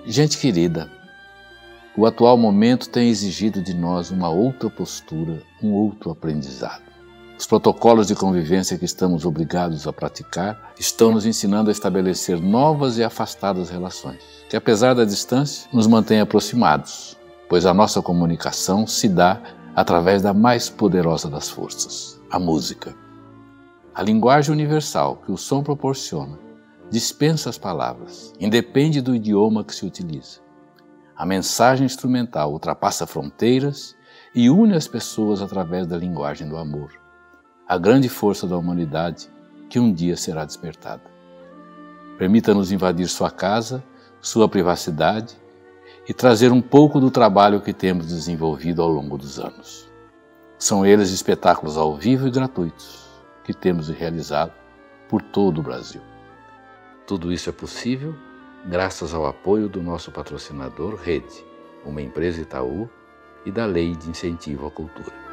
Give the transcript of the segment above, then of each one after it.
Gente querida, o atual momento tem exigido de nós uma outra postura, um outro aprendizado. Os protocolos de convivência que estamos obrigados a praticar estão nos ensinando a estabelecer novas e afastadas relações, que apesar da distância, nos mantêm aproximados, pois a nossa comunicação se dá através da mais poderosa das forças, a música. A linguagem universal que o som proporciona dispensa as palavras, independe do idioma que se utiliza. A mensagem instrumental ultrapassa fronteiras e une as pessoas através da linguagem do amor, a grande força da humanidade que um dia será despertada. Permita-nos invadir sua casa, sua privacidade e trazer um pouco do trabalho que temos desenvolvido ao longo dos anos. São eles espetáculos ao vivo e gratuitos que temos realizado por todo o Brasil. Tudo isso é possível graças ao apoio do nosso patrocinador Rede, uma empresa Itaú, e da Lei de Incentivo à Cultura.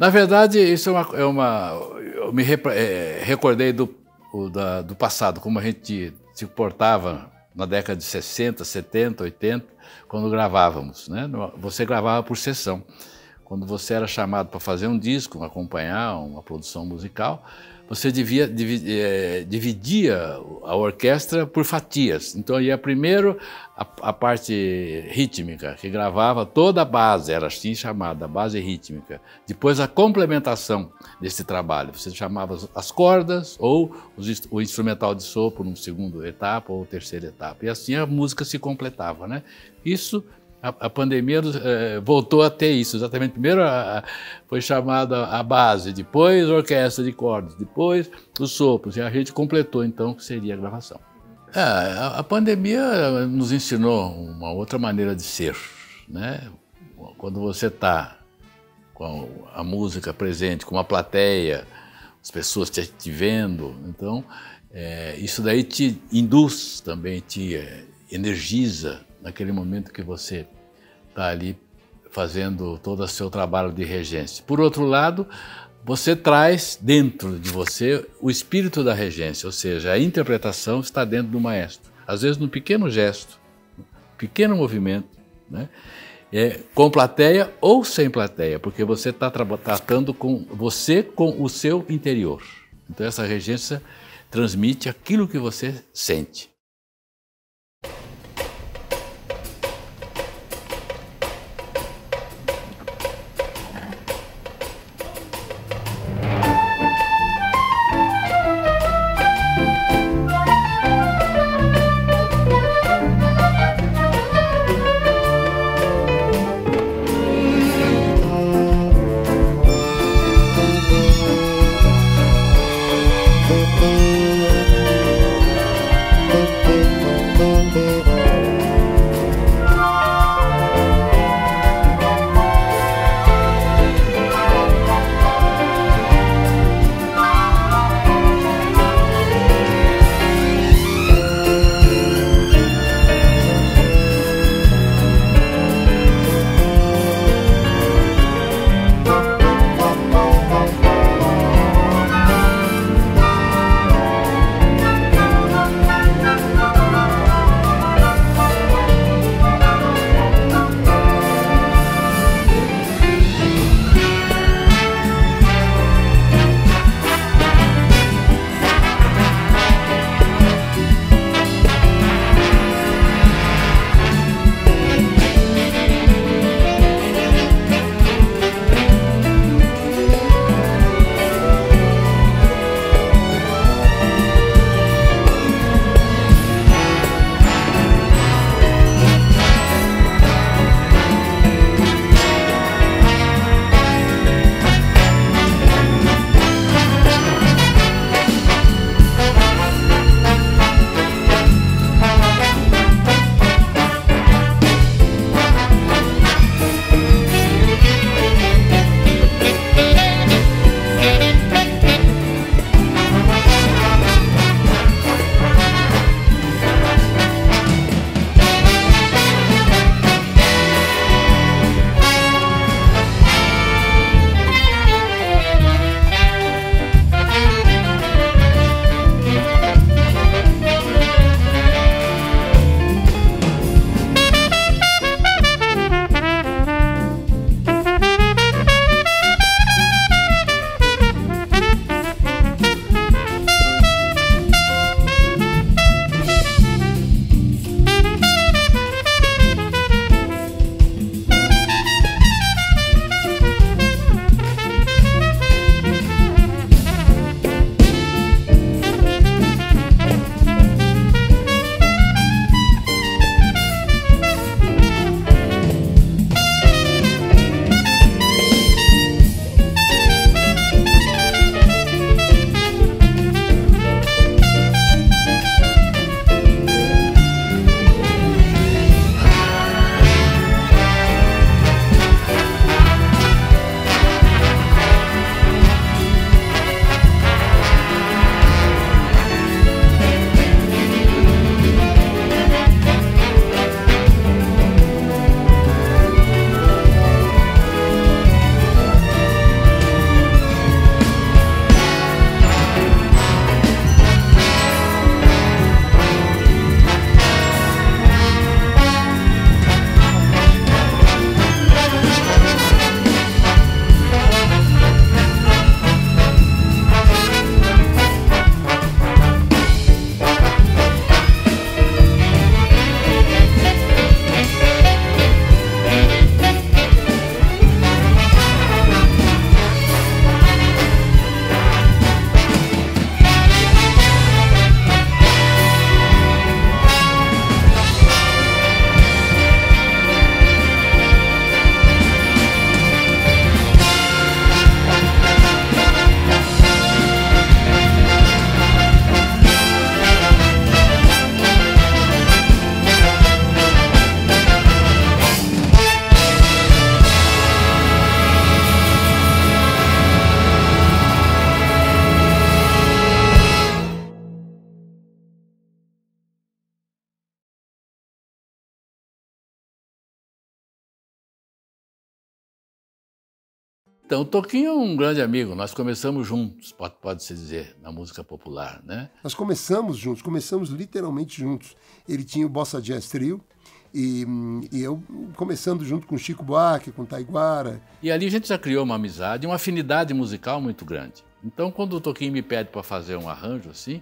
Na verdade, isso eu me recordei do passado, como a gente se portava na década de 60, 70, 80, quando gravávamos, né? Você gravava por sessão. Quando você era chamado para fazer um disco, acompanhar uma produção musical, você dividia a orquestra por fatias. Então ia primeiro a parte rítmica, que gravava toda a base, era assim chamada, a base rítmica. Depois a complementação desse trabalho, você chamava as cordas ou o instrumental de sopro numa segunda etapa ou terceira etapa. E assim a música se completava, né? Isso, a pandemia voltou a ter isso, exatamente. Primeiro foi chamada a base, depois a orquestra de cordas, depois os sopros, e a gente completou então o que seria a gravação. A pandemia nos ensinou uma outra maneira de ser, né? Quando você está com a música presente, com uma plateia, as pessoas te vendo, então isso daí te induz também, te energiza naquele momento que você está ali fazendo todo o seu trabalho de regência. Por outro lado, você traz dentro de você o espírito da regência, ou seja, a interpretação está dentro do maestro. Às vezes num pequeno gesto, pequeno movimento, né? Com plateia ou sem plateia, porque você está tratando com o seu interior. Então essa regência transmite aquilo que você sente. Então, o Toquinho é um grande amigo, nós começamos juntos, pode-se dizer, na música popular, né? Nós começamos juntos, começamos literalmente juntos. Ele tinha o Bossa Jazz Trio e eu começando junto com Chico Buarque, com Taiguara. E ali a gente já criou uma amizade, uma afinidade musical muito grande. Então, quando o Toquinho me pede para fazer um arranjo assim,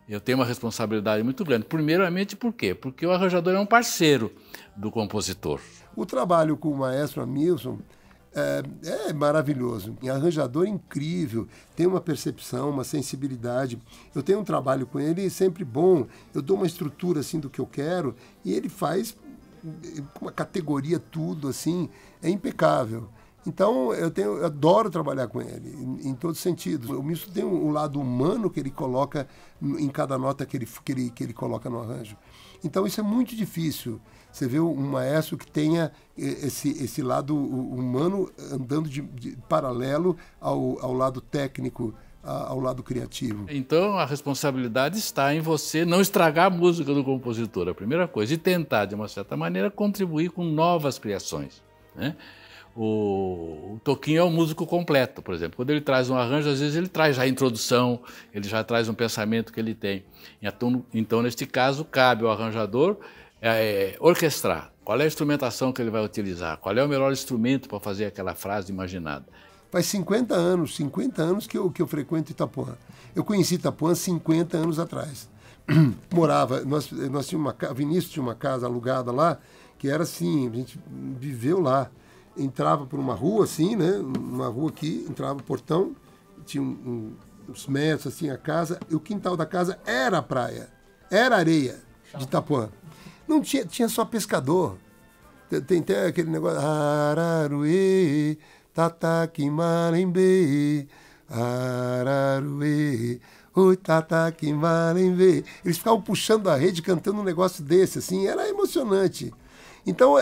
eu tenho uma responsabilidade muito grande. Primeiramente, por quê? Porque o arranjador é um parceiro do compositor. O trabalho com o maestro Hamilton é maravilhoso. Um arranjador incrível, tem uma percepção, uma sensibilidade. Eu tenho um trabalho com ele sempre bom. Eu dou uma estrutura assim do que eu quero e ele faz com uma categoria tudo assim, é impecável. Então eu adoro trabalhar com ele em todos os sentidos. O Milton tem um lado humano que ele coloca em cada nota que ele coloca no arranjo. Então isso é muito difícil. Você vê um maestro que tenha esse lado humano andando de paralelo ao lado técnico, ao lado criativo. Então a responsabilidade está em você não estragar a música do compositor, a primeira coisa, e tentar, de uma certa maneira, contribuir com novas criações, né? O Toquinho é um músico completo, por exemplo. Quando ele traz um arranjo, às vezes ele traz já a introdução, ele já traz um pensamento que ele tem. Então neste caso, cabe ao arranjador orquestrar. Qual é a instrumentação que ele vai utilizar? Qual é o melhor instrumento para fazer aquela frase imaginada? Faz 50 anos que eu frequento Itapuã. Eu conheci Itapuã 50 anos atrás. Morava, nós tínhamos Vinícius tinha uma casa alugada lá, que era assim, a gente viveu lá. Entrava por uma rua assim, né? Uma rua aqui, entrava o portão, tinha uns metros assim a casa, e o quintal da casa era a praia, era areia de Itapuã. Não tinha só pescador. Tem até aquele negócio, Araruê, Tataquimalembe, Araruê, oi Tataquimalembe. Eles ficavam puxando a rede, cantando um negócio desse, assim, era emocionante. Então,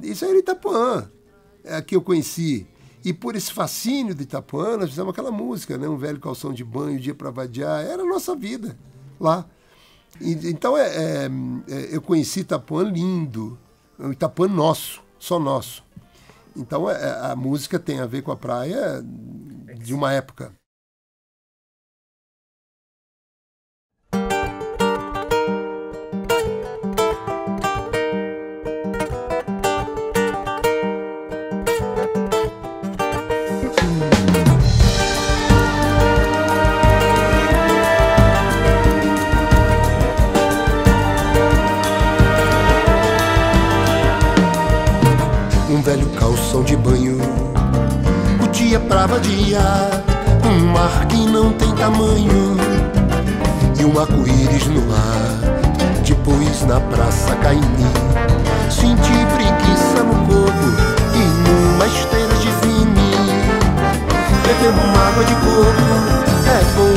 isso era Itapuã. Que eu conheci. E por esse fascínio de Itapuã, nós fizemos aquela música, né? Um velho calção de banho, dia para vadiar. Era a nossa vida lá. Então, eu conheci Itapuã lindo. O Itapuã nosso, só nosso. Então, a música tem a ver com a praia de uma época. Velho calção de banho, o dia pra vadiar, um mar que não tem tamanho e um arco-íris no ar. Depois na praça Caini, senti preguiça no corpo e numa esteira de vinho, bebendo uma água de coco. É bom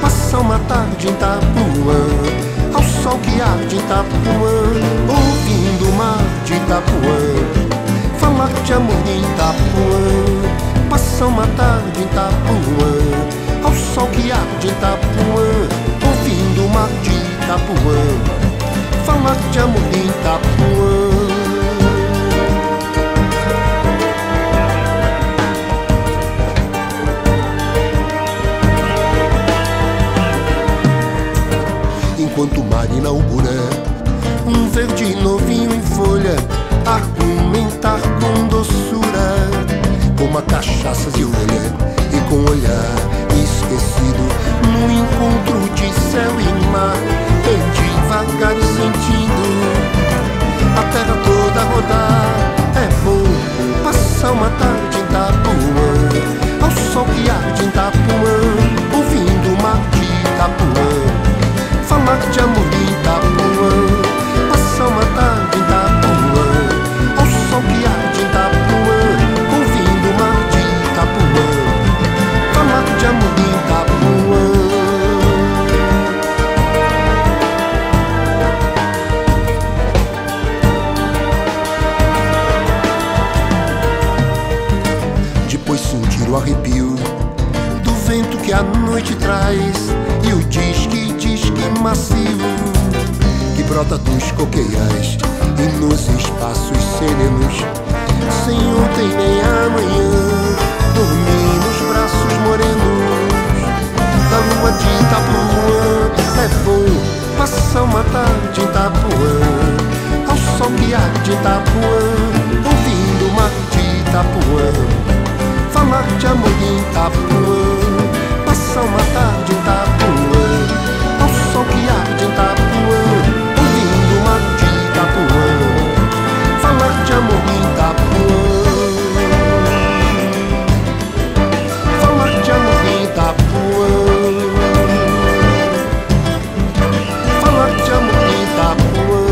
passar uma tarde em Itapuã, ao sol que arde em Itapuã, ouvindo o mar de Itapuã. Falar de amor em Itapuã, passar uma tarde em Itapuã, ao sol que arde em Itapuã, ouvindo o mar de Itapuã. Falar de amor em Itapuã. Enquanto o mar inaugura um verde novinho em folha, argumentar com doçura, com uma cachaça de rolha e com um olhar esquecido, no encontro de céu e mar, bem devagar e sentindo a terra toda rodar. É bom passar uma tarde em Itapuã, ao sol que arde em Itapuã, ouvindo o mar de Itapuã. Falar de amor em Itapuã, passar uma tarde em Itapuã, ao sol que arde em Itapuã, ouvindo o mar de Itapuã. Falar de amor em Itapuã. Depois sentir o arrepio do vento que a noite traz e o disque macio que brota dos coqueiais e nos espaços serenos, sem ontem nem amanhã. dormir nos braços morenos da lua de Itapuã. É bom passar uma tarde em Itapuã, ao sol que há de Itapuã, ouvindo o mar de Itapuã, falar de amor em Itapuã. Passar uma tarde em Itapuã, ao sol que há de Itapuã, ouvindo o mar de Itapuã, falar de amor em Itapuã. Falar de amor em Itapuã, falar de amor em Itapuã.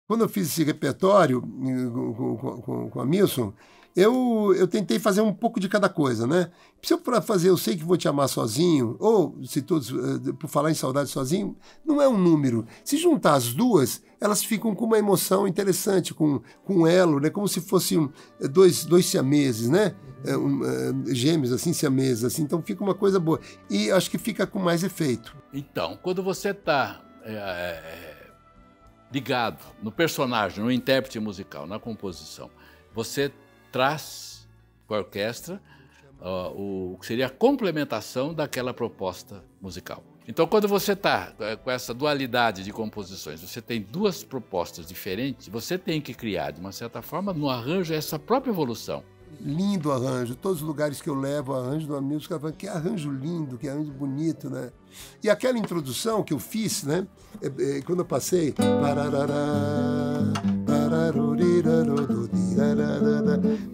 Quando eu fiz esse repertório com a Milson, eu tentei fazer um pouco de cada coisa, né? Se eu para fazer Eu Sei Que Vou Te Amar sozinho, ou se todos, por falar em saudade sozinho, não é um número. Se juntar as duas, elas ficam com uma emoção interessante, com um elo, né? Como se fossem dois siameses, né? Gêmeos, assim, siameses, assim. Então fica uma coisa boa. E acho que fica com mais efeito. Então, quando você está ligado no personagem, no intérprete musical, na composição, você traz para a orquestra o que seria a complementação daquela proposta musical. Então, quando você está com essa dualidade de composições, você tem duas propostas diferentes, você tem que criar, de uma certa forma, no arranjo, essa própria evolução. Lindo arranjo, todos os lugares que eu levo arranjo do amigo, os caras falam que arranjo lindo, que arranjo bonito, né? E aquela introdução que eu fiz, né? Quando eu passei...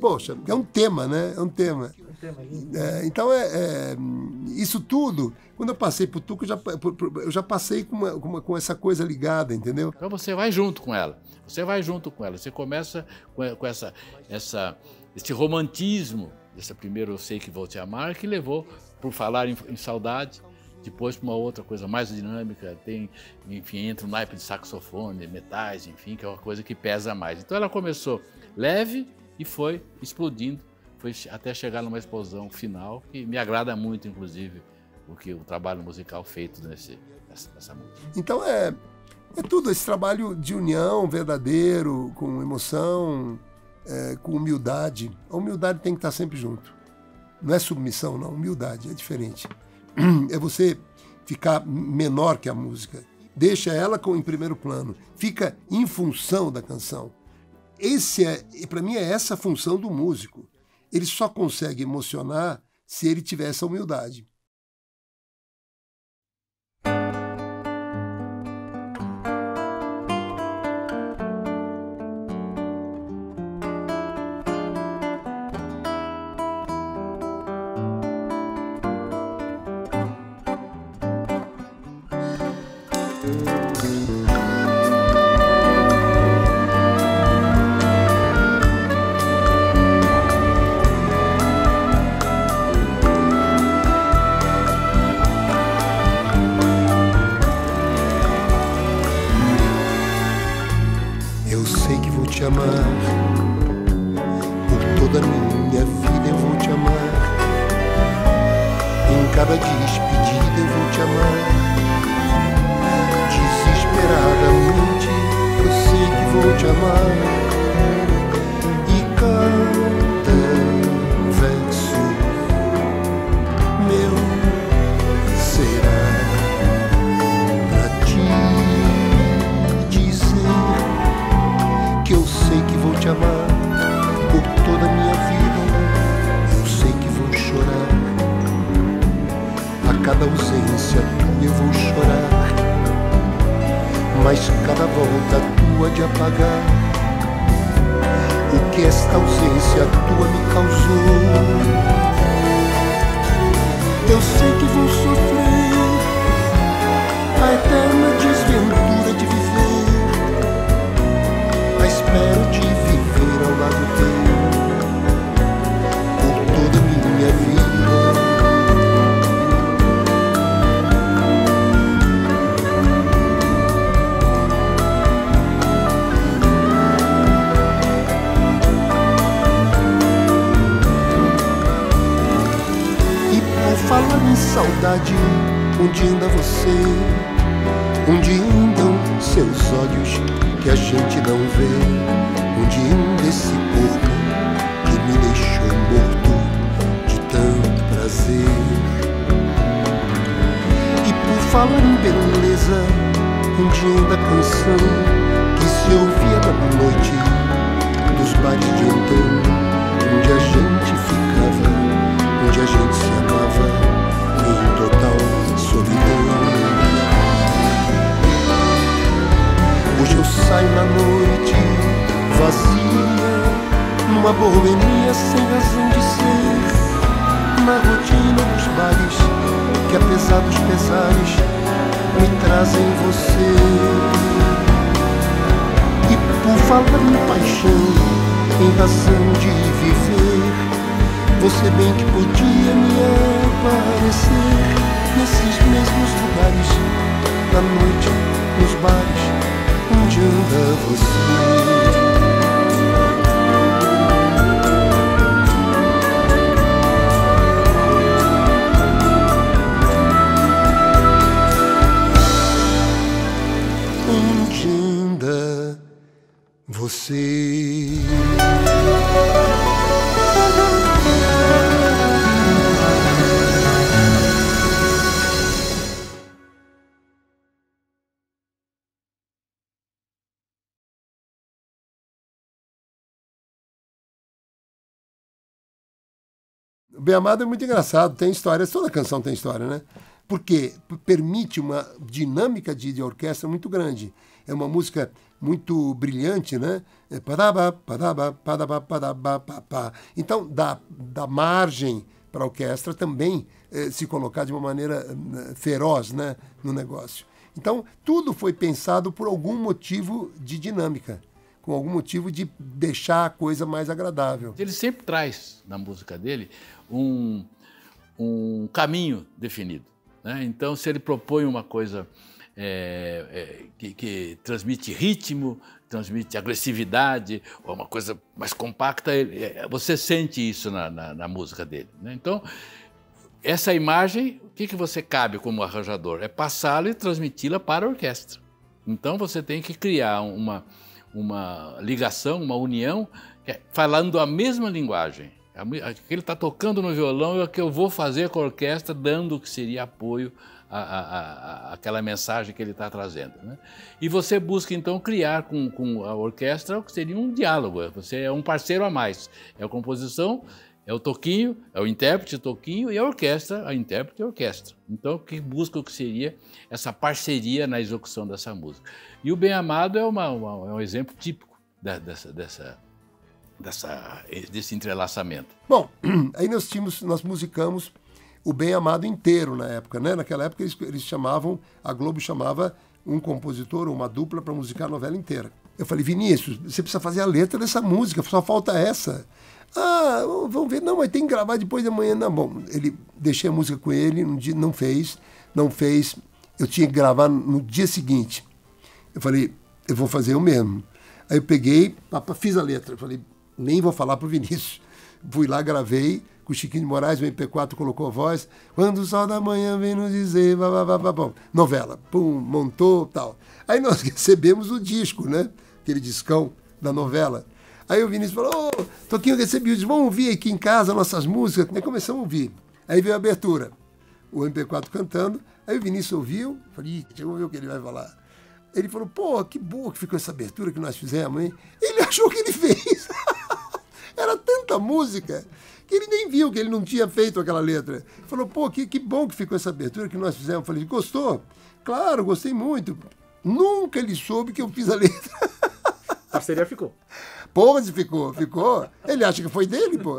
Poxa, é um tema, né? É um tema. Então, isso tudo, quando eu passei pro Tuca, eu já passei com essa coisa ligada, entendeu? Então você vai junto com ela, você começa com esse romantismo, desse primeiro Eu Sei Que Vou Te Amar, que levou, por falar em saudade, depois para uma outra coisa mais dinâmica, entra um naipe de saxofone, metais, enfim, que é uma coisa que pesa mais. Então ela começou leve e foi explodindo, foi até chegar numa explosão final, que me agrada muito, inclusive, o trabalho musical feito nessa música. Então é tudo esse trabalho de união verdadeiro, com emoção, com humildade. A humildade tem que estar sempre junto. Não é submissão, não. Humildade é diferente. É você ficar menor que a música. Deixa ela em primeiro plano. Fica em função da canção. Para mim, é essa a função do músico. Ele só consegue emocionar se ele tiver essa humildade. Te amar, por toda a minha vida eu vou te amar, em cada despedida eu vou te amar, desesperadamente eu sei que vou te amar, e cada verso meu será pra te dizer que eu sei que vou te amar por toda a minha vida. Eu sei que vou chorar, a cada ausência tua eu vou chorar, mas cada volta tua de apagar o que esta ausência tua me causou. Eu sei que vou sofrer a eterna desventura de viver, espero de viver ao lado teu por toda a minha vida. saudade, onde anda você? Onde andam seus olhos que a gente não vê? Onde anda esse corpo que me deixou morto de tanto prazer? E por falar em beleza, onde anda a canção que se ouvia da noite dos bares de então, onde a gente ficava, onde a gente se amava em total solidão? Hoje eu saio na noite vazia, numa boemia sem razão de ser, na rotina dos bares que apesar dos pesares me trazem você. E por falar em paixão, em razão de viver, você bem que podia me aparecer nesses mesmos lugares, na noite, nos bares, onde anda você? Você. O Bem Amado é muito engraçado, tem histórias, toda canção tem história, né? Porque permite uma dinâmica de orquestra muito grande. É uma música muito brilhante, né? Então, dá margem para a orquestra também se colocar de uma maneira feroz, né, no negócio. Então, tudo foi pensado por algum motivo de dinâmica, com algum motivo de deixar a coisa mais agradável. Ele sempre traz, na música dele, um caminho definido, né? Então, se ele propõe uma coisa que transmite ritmo, transmite agressividade, ou uma coisa mais compacta, você sente isso na música dele, né? Então, essa imagem, o que você cabe como arranjador? É passá-la e transmiti-la para a orquestra. Então, você tem que criar uma ligação, uma união, falando a mesma linguagem. O que ele está tocando no violão é o que eu vou fazer com a orquestra, dando o que seria apoio àquela mensagem que ele está trazendo, né? E você busca, então, criar com a orquestra o que seria um diálogo. Você é um parceiro a mais. É a composição, é o toquinho, é o intérprete, o toquinho, e a orquestra, a intérprete e a orquestra. Então, que busca o que seria essa parceria na execução dessa música. E o Bem Amado é um exemplo típico desse entrelaçamento. Bom, aí nós musicamos o Bem Amado inteiro na época, né? Naquela época eles chamavam, a Globo chamava um compositor ou uma dupla para musicar a novela inteira. Eu falei, Vinícius, você precisa fazer a letra dessa música, só falta essa. Ah, vamos ver, não, mas tem que gravar depois de amanhã. Não, bom, deixei a música com ele, um dia não fez, eu tinha que gravar no dia seguinte. Eu falei, eu vou fazer eu mesmo. Aí eu peguei, fiz a letra, eu falei, nem vou falar pro Vinícius. Fui lá, gravei, com o Chiquinho de Moraes, o MP4 colocou a voz, quando o sol da manhã vem nos dizer, bom, novela, pum, montou, tal. Aí nós recebemos o disco, né, aquele discão da novela. Aí o Vinícius falou, Toquinho, eu recebi o disco, vamos ouvir aqui em casa nossas músicas. Aí começamos a ouvir. Aí veio a abertura, o MP4 cantando, aí o Vinícius ouviu, falei, deixa eu ver o que ele vai falar. Ele falou, pô, que boa que ficou essa abertura que nós fizemos, hein? Ele achou que ele fez. Era tanta música que ele nem viu que ele não tinha feito aquela letra. Ele falou, pô, que bom que ficou essa abertura que nós fizemos. Eu falei, gostou? Claro, gostei muito. Nunca ele soube que eu fiz a letra. A parceria ficou. Pô, mas ficou. Ele acha que foi dele, pô.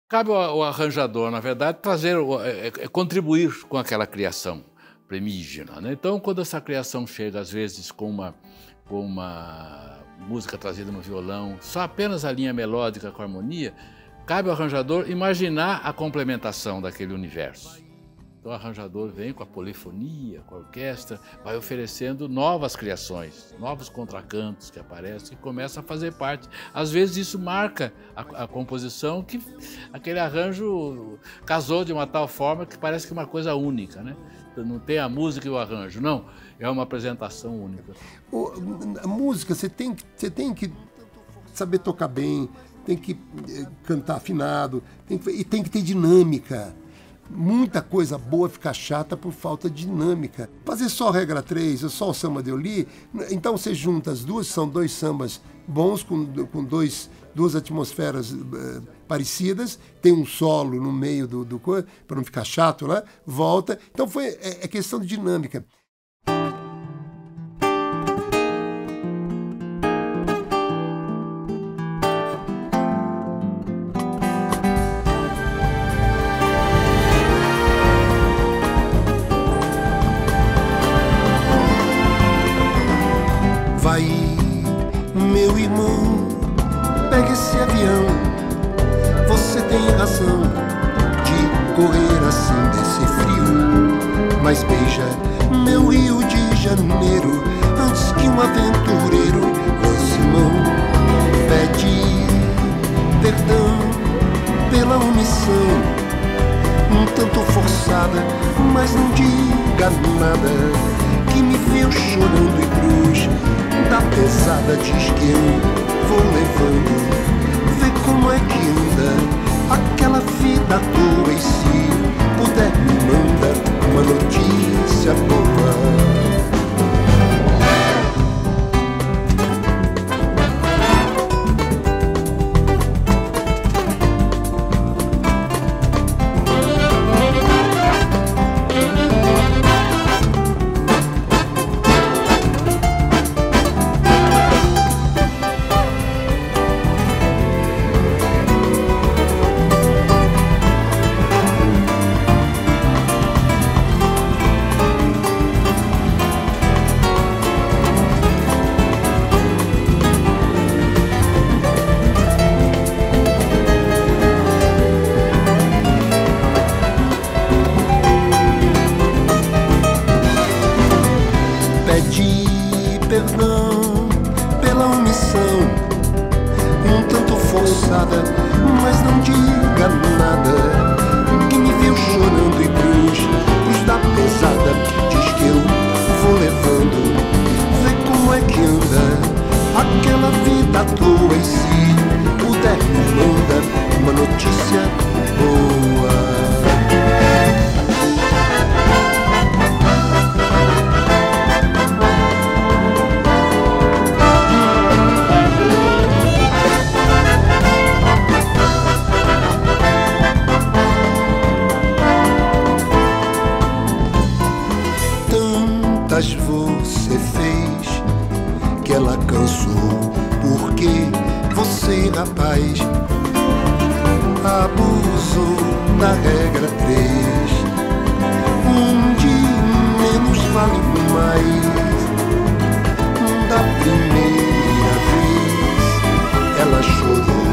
Cabe ao arranjador, na verdade, trazer, contribuir com aquela criação primígena, né? Então, quando essa criação chega, às vezes, com uma música trazida no violão, só apenas a linha melódica com a harmonia, cabe ao arranjador imaginar a complementação daquele universo. Então, o arranjador vem com a polifonia, com a orquestra, vai oferecendo novas criações, novos contracantos que aparecem e começam a fazer parte. Às vezes isso marca a composição, que aquele arranjo casou de uma tal forma que parece que é uma coisa única, né? Não tem a música e o arranjo, não. É uma apresentação única. A música, você tem que saber tocar bem, tem que cantar afinado, e tem que ter dinâmica. Muita coisa boa fica chata por falta de dinâmica. Fazer só regra 3, só o samba de Oli, então você junta as duas, são dois sambas bons, com duas atmosferas parecidas, tem um solo no meio do coisa, para não ficar chato lá, volta. Então é questão de dinâmica. Vai, meu irmão, pega esse avião. Você tem razão de correr assim desse frio, mas beija meu Rio de Janeiro antes que um aventureiro lance mão. Pede perdão pela omissão, um tanto forçada, mas não diga nada, que me viu chorando e cruz da pesada, diz que eu vou levando. Vê como é que anda aquela vida tua, e se puder me manda uma notícia boa. Perdão pela omissão, um tanto forçada, mas não diga nada, que me viu chorando e cruz da pesada, diz que eu vou levando. Vê como é que anda aquela vida à toa, e se puder me manda uma notícia boa. Você fez que ela cansou, porque você, rapaz, abusou da regra 3. Um de menos vale mais. Da primeira vez ela chorou,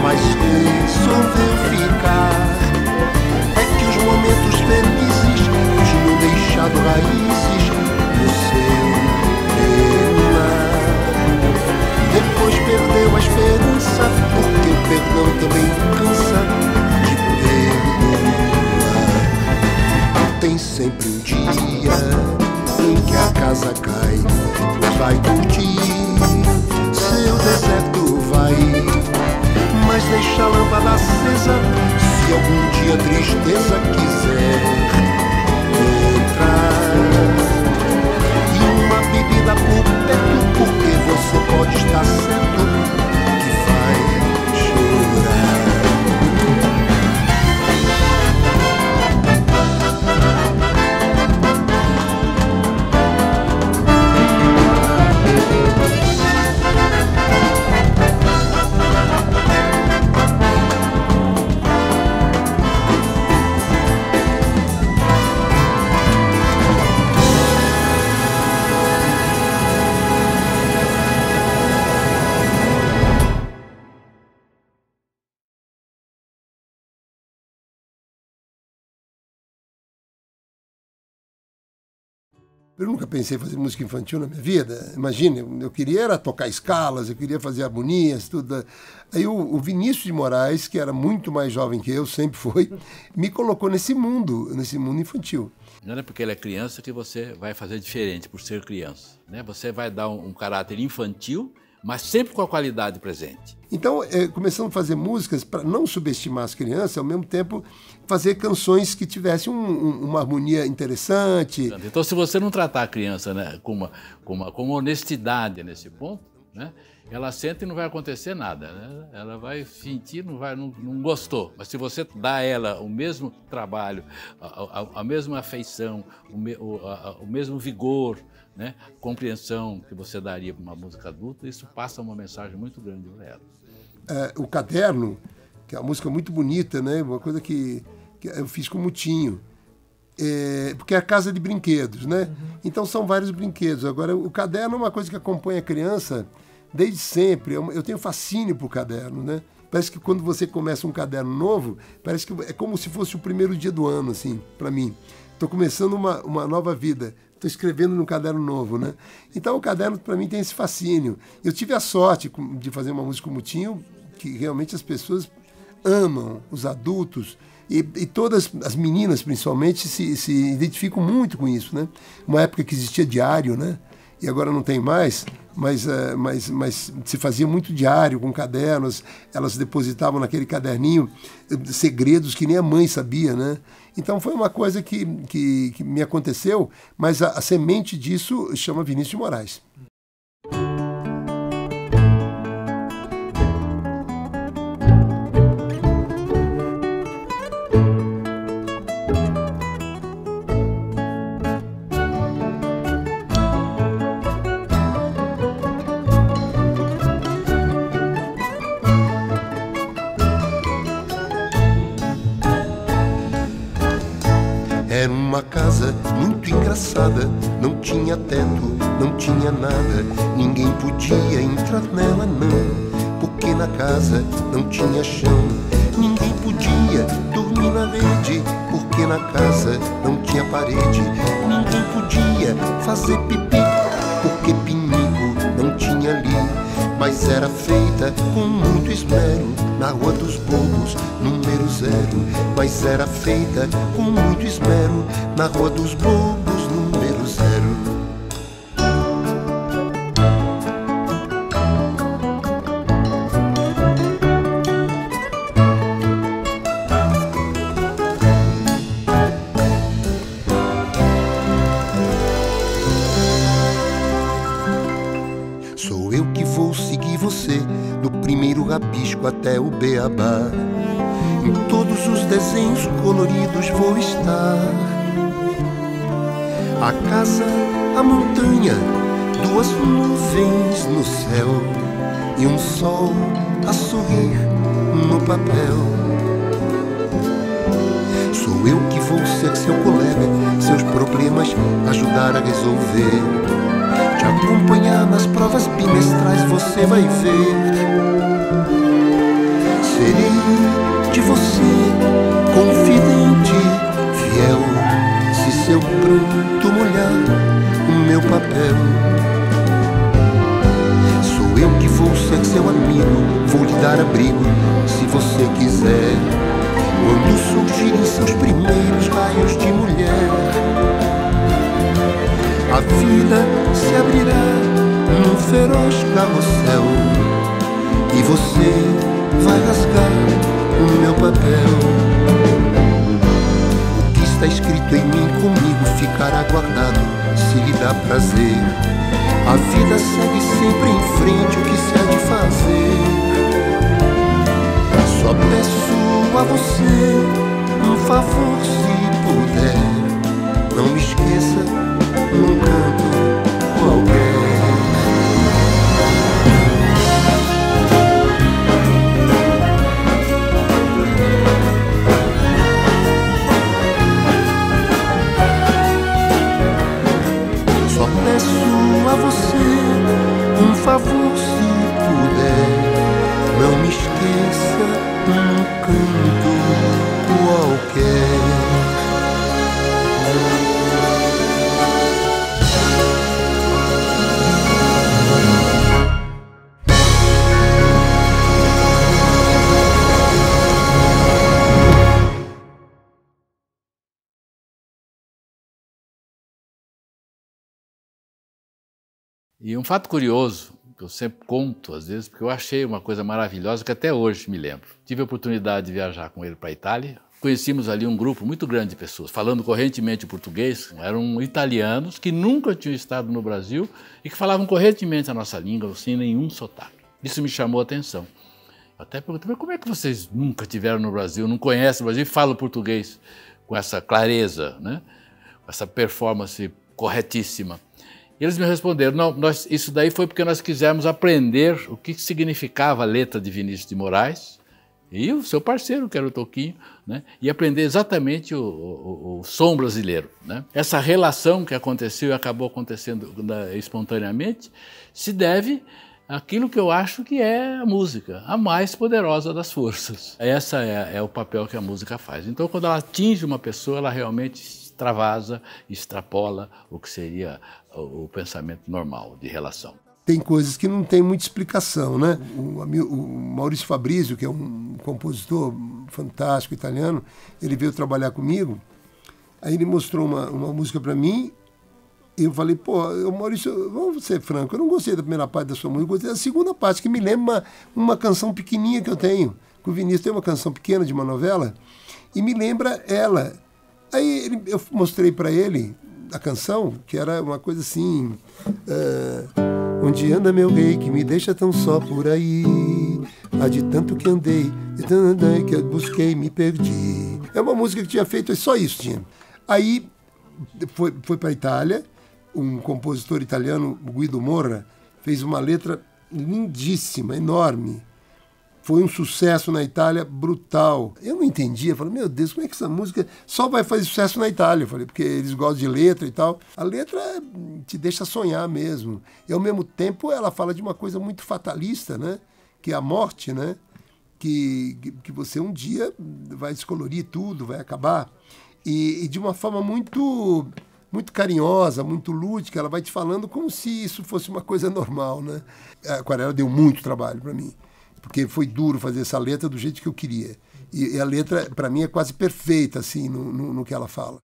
mas resolveu ficar. É que os momentos felizes tinham deixado raízes no seu penar. Depois perdeu a esperança, porque o perdão também cansa de perdoar. Tem sempre um dia em que a casa cai, vai curtir seu deserto, vai, mas deixa a lâmpada acesa, se algum dia a tristeza quiser entrar. Bebida por perto, porque você pode estar certo que vai chorar. Eu nunca pensei em fazer música infantil na minha vida. Imagina, eu queria era tocar escalas, eu queria fazer harmonias, tudo. Aí o Vinícius de Moraes, que era muito mais jovem que eu, sempre foi, me colocou nesse mundo infantil. Não é porque ele é criança que você vai fazer diferente por ser criança, né? Você vai dar um caráter infantil, mas sempre com a qualidade presente. Então, começamos a fazer músicas para não subestimar as crianças, ao mesmo tempo fazer canções que tivessem uma harmonia interessante. Então, se você não tratar a criança, né, com honestidade nesse ponto, né, ela sente e não vai acontecer nada, né? Ela vai sentir, não gostou. Mas se você dá a ela o mesmo trabalho, a mesma afeição, o mesmo vigor, né, compreensão que você daria para uma música adulta, isso passa uma mensagem muito grande para ela. O Caderno, que é uma música muito bonita, né, uma coisa que eu fiz com o Mutinho, porque é a casa de brinquedos, né? Então são vários brinquedos. Agora, o caderno é uma coisa que acompanha a criança desde sempre. Eu tenho fascínio por caderno, né? Parece que quando você começa um caderno novo, parece que é como se fosse o primeiro dia do ano, assim, para mim. Estou começando uma nova vida. Estou escrevendo num caderno novo, né? Então o caderno, para mim, tem esse fascínio. Eu tive a sorte de fazer uma música com o Mutinho, que realmente as pessoas amam, os adultos, e todas as meninas, principalmente, se identificam muito com isso, né? Uma época que existia diário, né? E agora não tem mais, mas se fazia muito diário com cadernos, elas depositavam naquele caderninho segredos que nem a mãe sabia, né? Então foi uma coisa que me aconteceu, mas a semente disso chama Vinícius de Moraes. Era uma casa muito engraçada, não tinha teto, não tinha nada, ninguém podia entrar nela não, porque na casa não tinha chão. Ninguém podia dormir na rede, porque na casa não tinha parede. Ninguém podia fazer pipi, porque pinico não tinha ali. Mas era feita com muito esmero, na Rua dos Bobos, número 0. Mas era feita com muito esmero, na Rua dos Bobos, número 0. Sou eu que vou seguir você, do primeiro rabisco até o beabá. Em todos os desenhos coloridos vou estar. A casa, a montanha, 2 nuvens no céu e um sol a sorrir no papel. Sou eu que vou ser seu colega, seus problemas ajudar a resolver. Te acompanhar nas provas bimestrais você vai ver. Serei de você confidente, fiel, se seu pranto molhar o meu papel. Sou eu que vou ser seu amigo, vou lhe dar abrigo se você quiser. Quando surgirem seus primeiros raios de mulher, a vida se abrirá num feroz carrossel e você vai rasgar o meu papel. O que está escrito em mim comigo ficará guardado se lhe dá prazer. A vida segue sempre em frente, o que se há de fazer. Só peço a você um favor, se puder, não me esqueça num canto qualquer. Só peço a você um favor, se puder, não me esqueça num canto qualquer. E um fato curioso, que eu sempre conto às vezes, porque eu achei uma coisa maravilhosa que até hoje me lembro. Tive a oportunidade de viajar com ele para a Itália. Conhecíamos ali um grupo muito grande de pessoas, falando correntemente português. Eram italianos que nunca tinham estado no Brasil e que falavam correntemente a nossa língua, sem nenhum sotaque. Isso me chamou a atenção. Eu até perguntei, mas como é que vocês nunca estiveram no Brasil, não conhecem o Brasil e falam português com essa clareza, né? Com essa performance corretíssima? E eles me responderam, não, isso daí foi porque nós quisemos aprender o que significava a letra de Vinícius de Moraes e o seu parceiro, que era o Toquinho, né? E aprender exatamente o som brasileiro, né? Essa relação que aconteceu e acabou acontecendo espontaneamente se deve àquilo que eu acho que é a música, a mais poderosa das forças. Essa é o papel que a música faz. Então, quando ela atinge uma pessoa, ela realmente extravasa, extrapola o que seria o pensamento normal de relação. Tem coisas que não tem muita explicação, né? O Maurício Fabrizio, que é um compositor fantástico italiano, ele veio trabalhar comigo, aí ele mostrou uma música para mim, e eu falei, pô, Maurício, vamos ser franco, eu não gostei da primeira parte da sua música, eu gostei da segunda parte, que me lembra uma canção pequenininha que eu tenho, que o Vinícius tem uma canção pequena de uma novela, e me lembra ela. Aí eu mostrei para ele a canção, que era uma coisa assim... onde anda meu rei, que me deixa tão só por aí? Há de tanto que andei, que eu busquei, me perdi. É uma música que tinha feito, só isso tinha. Aí foi para a Itália, um compositor italiano, Guido Morra, fez uma letra lindíssima, enorme. Foi um sucesso na Itália brutal. Eu não entendia, falei, meu Deus, como é que essa música só vai fazer sucesso na Itália? Eu falei, porque eles gostam de letra e tal. A letra te deixa sonhar mesmo. E ao mesmo tempo ela fala de uma coisa muito fatalista, né? Que é a morte, né? Que você um dia vai descolorir tudo, vai acabar. E de uma forma muito carinhosa, muito lúdica, ela vai te falando como se isso fosse uma coisa normal, né? A Aquarela deu muito trabalho para mim, porque foi duro fazer essa letra do jeito que eu queria. E a letra, para mim, é quase perfeita, assim, no que ela fala.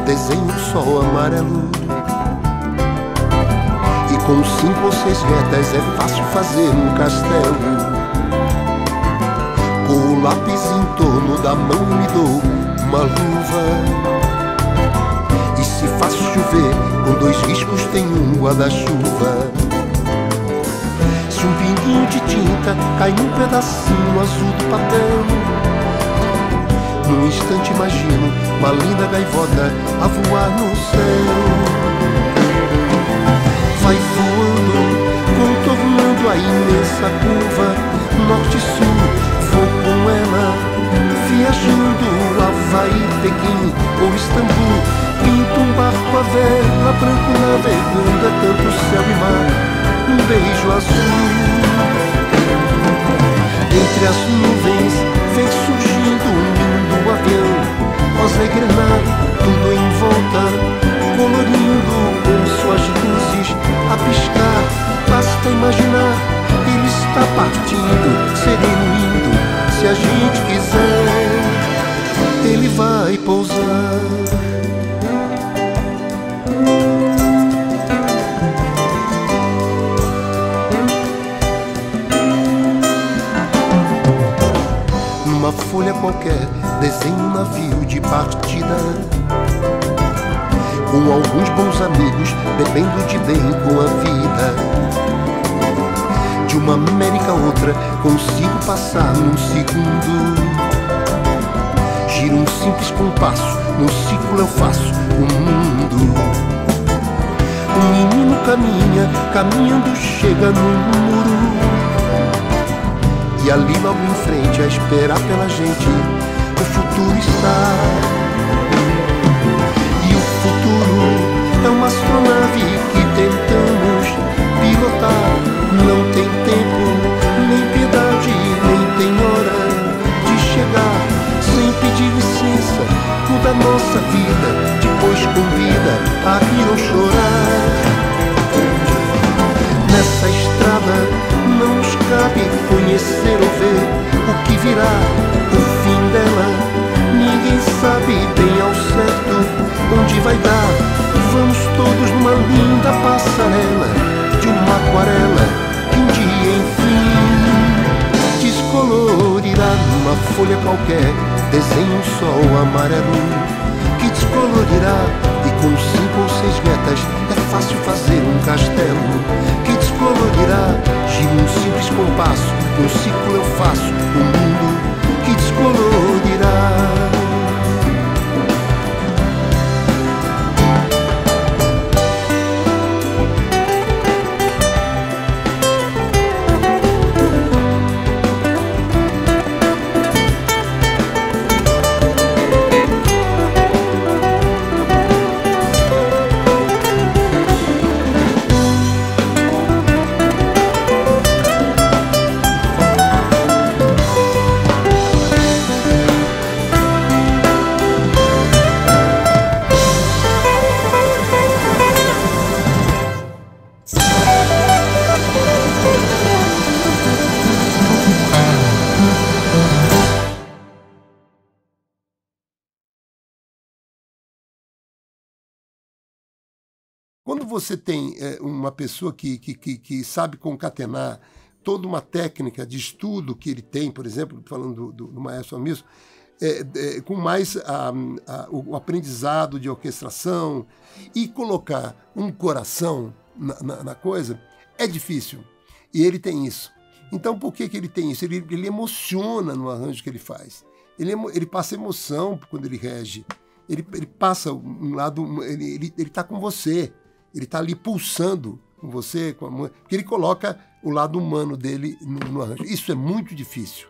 Desenho um sol amarelo, e com 5 ou 6 retas é fácil fazer um castelo. Com o lápis em torno da mão me dou uma luva, e se faz chover com 2 riscos tem um guarda-chuva. Se um pinguinho de tinta cai num pedacinho azul do papel, num instante imagino uma linda gaivota a voar no céu. Vai voando, contornando a imensa curva, norte-sul, vou com ela, viajando Havaí, Pequim ou Istambul. Pinto um barco à vela, branco navegando, é tanto céu e mar, um beijo azul. Entre as nuvens vem surgindo um lindo avião, rosa e granada, tudo em volta, colorindo com suas luzes a piscar. Basta imaginar, ele está partindo, sereno indo, se a gente quiser, ele vai pousar. Numa folha qualquer desenho um navio de partida, com alguns bons amigos bebendo de bem com a vida. De uma América a outra consigo passar num segundo. Giro um simples compasso, num ciclo eu faço o mundo. Um menino caminha, caminhando chega num muro, e ali logo em frente a esperar pela gente o futuro futuro está. E o futuro é uma astronave que tentamos pilotar. Não tem tempo, nem piedade, nem tem hora de chegar. Sem pedir licença, muda nossa vida, depois convida a rir ou chorar. Nessa estrada não nos cabe conhecer ou ver o que virá, o fim dela. Ninguém sabe bem ao certo onde vai dar. Vamos todos numa linda passarela de uma aquarela que um dia enfim descolorirá numa folha qualquer. Desenha um sol amarelo que descolorirá, e com 5 ou 6 retas é fácil fazer um castelo que descolorirá. Giro um simples compasso, um ciclo eu faço um mundo que descolorirá. Quando você tem uma pessoa que sabe concatenar toda uma técnica de estudo que ele tem, por exemplo, falando do maestro Hamilton, com mais o aprendizado de orquestração e colocar um coração na coisa, é difícil. E ele tem isso. Então, por que ele tem isso? Ele emociona no arranjo que ele faz. Ele passa emoção quando ele rege. Ele passa um lado... Ele está com você. Ele está ali pulsando com você, porque ele coloca o lado humano dele no arranjo. Isso é muito difícil.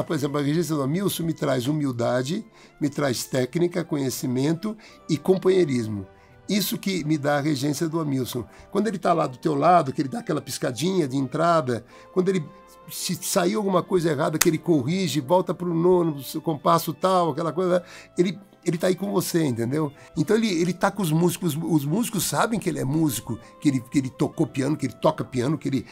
Por exemplo, a regência do Hamilton me traz humildade, me traz técnica, conhecimento e companheirismo. Isso que me dá a regência do Hamilton. Quando ele está lá do teu lado, que ele dá aquela piscadinha de entrada, quando ele se sair alguma coisa errada, que ele corrige, volta para o nono, compasso tal, aquela coisa, ele está aí com você, entendeu? Então ele está com os músicos sabem que ele é músico, que ele tocou piano, que ele toca piano, que ele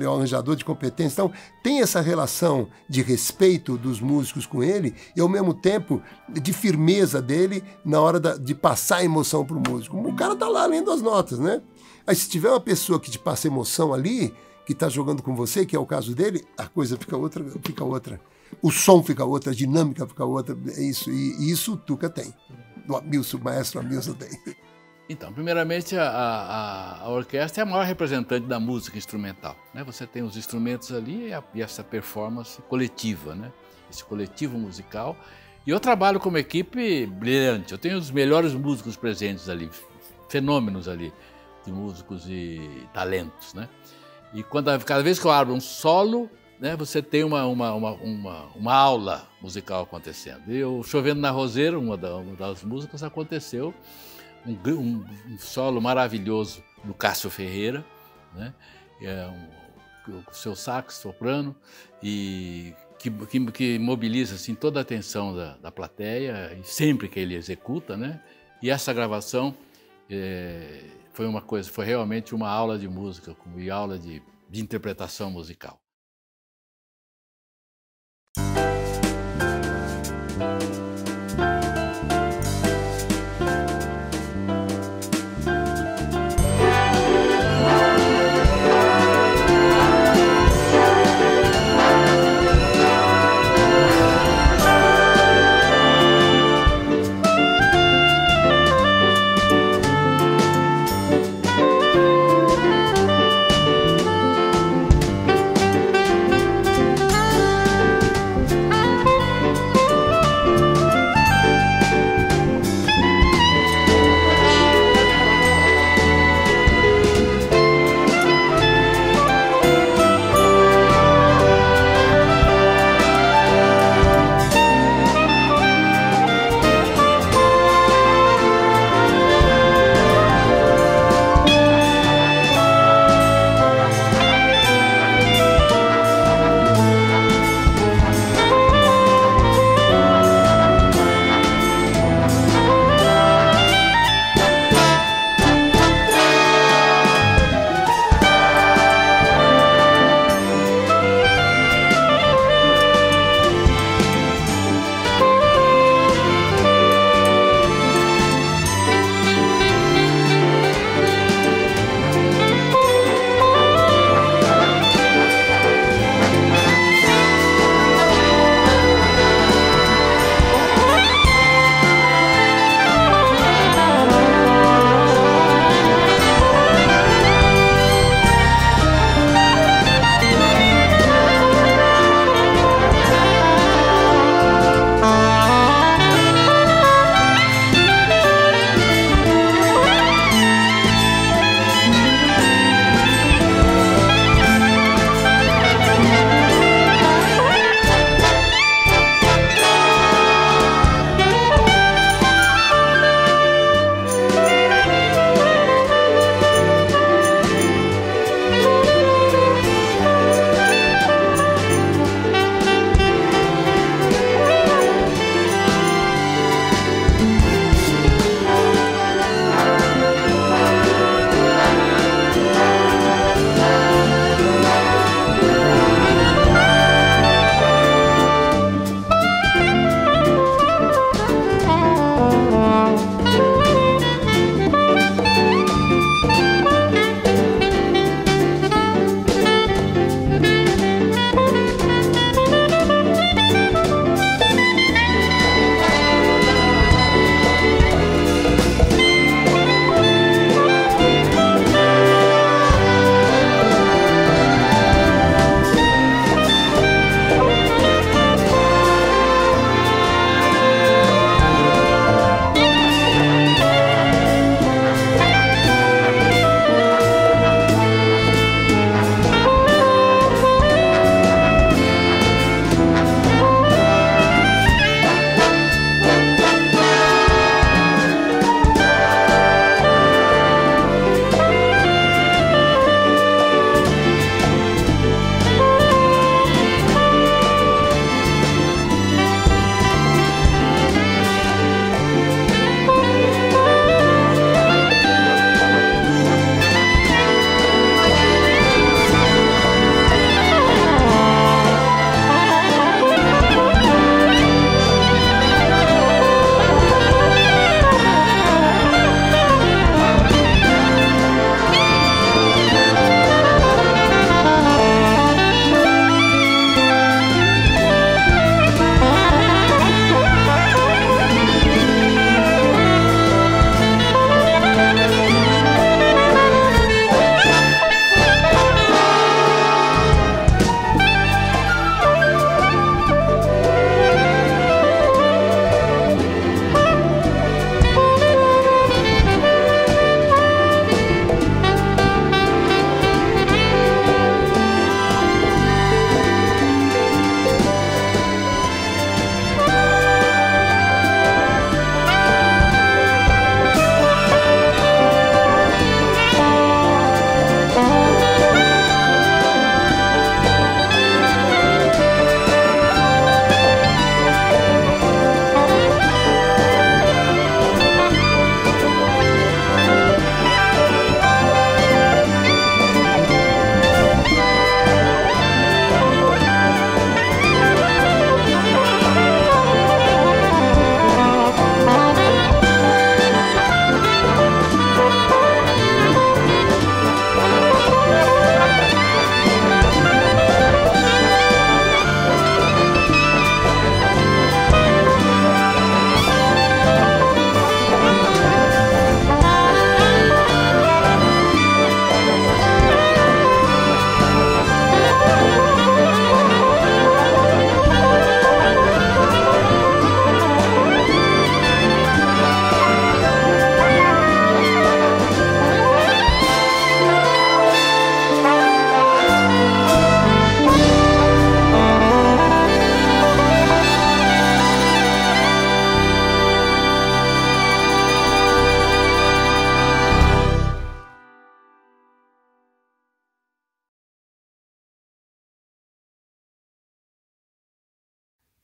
é um arranjador de competência. Então tem essa relação de respeito dos músicos com ele e ao mesmo tempo de firmeza dele na hora de passar a emoção para o músico. O cara está lá lendo as notas, né? Aí se tiver uma pessoa que te passa emoção ali, que está jogando com você, que é o caso dele, a coisa fica outra. O som fica outra, a dinâmica fica outra, é isso. E isso o Tuca tem. O maestro Hamilton tem. Então, primeiramente, a orquestra é a maior representante da música instrumental, né? Você tem os instrumentos ali e essa performance coletiva, né? Esse coletivo musical. E eu trabalho como equipe brilhante. Eu tenho os melhores músicos presentes ali, fenômenos ali de músicos e talentos, né? E cada vez que eu abro um solo, né, você tem uma aula musical acontecendo. E o Chovendo na Roseira, uma das músicas, aconteceu um solo maravilhoso do Cássio Ferreira, né, o seu sax soprano, e que mobiliza assim, toda a atenção da plateia, e sempre que ele executa, né? E essa gravação foi realmente uma aula de música e aula de interpretação musical.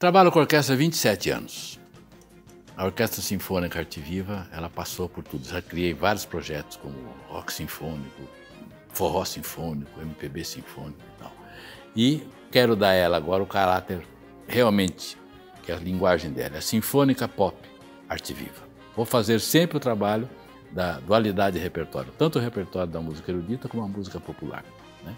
Trabalho com a orquestra há 27 anos. A Orquestra Sinfônica Arte Viva, ela passou por tudo. Já criei vários projetos, como rock sinfônico, forró sinfônico, MPB sinfônico e tal. E quero dar a ela agora o caráter realmente, que é a linguagem dela, é Sinfônica Pop Arte Viva. Vou fazer sempre o trabalho da dualidade de repertório, tanto o repertório da música erudita como a música popular, né?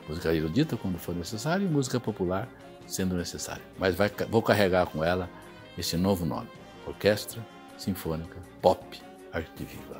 Música erudita quando for necessário e música popular sendo necessário. Mas vou carregar com ela esse novo nome, Orquestra Sinfônica Pop Arte Viva.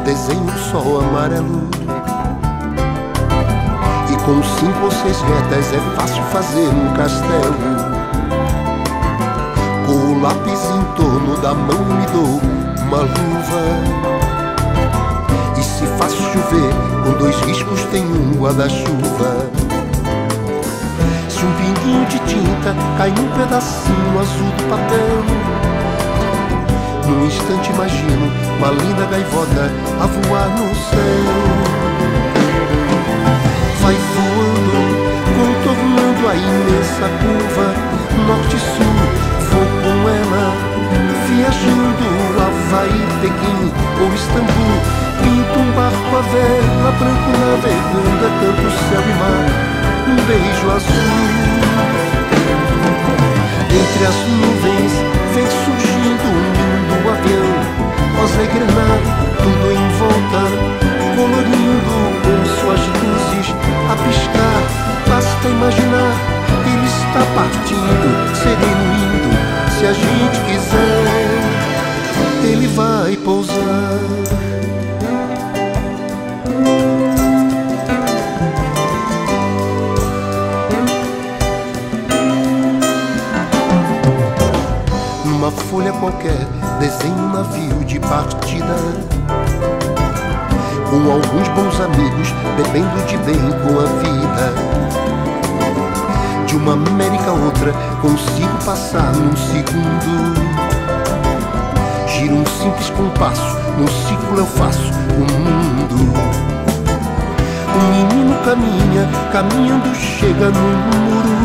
desenho um sol amarelo. E com 5 ou 6 retas é fácil fazer um castelo. Com o lápis em torno da mão me dou uma luva. E se faz chover, com 2 riscos tem um guarda-chuva. Se um pinguinho de tinta cai num pedacinho azul do papel, num instante imagino uma linda gaivota a voar no céu. Vai voando, contornando a imensa curva, norte-sul, vou com ela, viajando Havaí, Pequim ou Istambul. Pinto um barco a vela, branco navegando, é tanto céu e mar, um beijo azul. Entre as nuvens vem surgindo um lindo avião, rosa e granada, tudo em volta, colorindo com suas luzes a piscar. Basta imaginar, ele está partindo, sereno indo. Se a gente quiser, ele vai pousar. Numa folha qualquer desenho um navio de partida, com alguns bons amigos bebendo de bem com a vida. De uma América a outra consigo passar num segundo. Giro um simples compasso, num ciclo eu faço o mundo. Um menino caminha, caminhando chega num muro,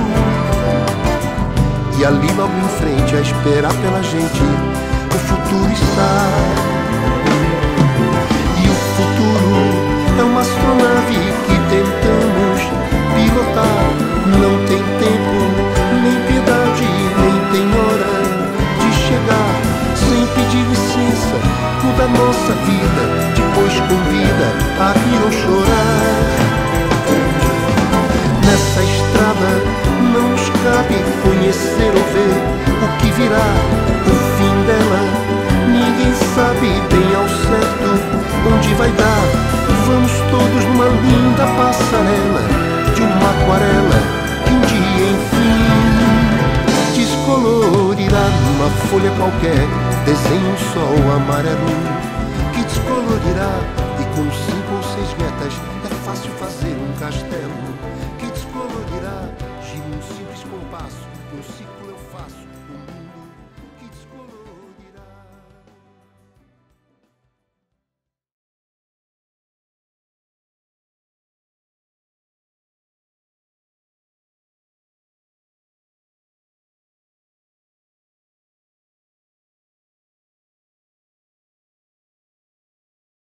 e E ali logo em frente, a esperar pela gente, o futuro está. E o futuro é uma astronave que tentamos pilotar. Não tem tempo, nem piedade, nem tem hora de chegar. Sem pedir licença, muda nossa vida, depois convida a rir ou chorar. Nessa estrada não nos cabe conhecer ou ver o que virá, o fim dela. Ninguém sabe bem ao certo onde vai dar. Vamos todos numa linda passarela de uma aquarela que um dia enfim descolorirá numa folha qualquer. Desenha um sol amarelo que descolorirá, e com 5 ou 6 metas é fácil fazer um castelo.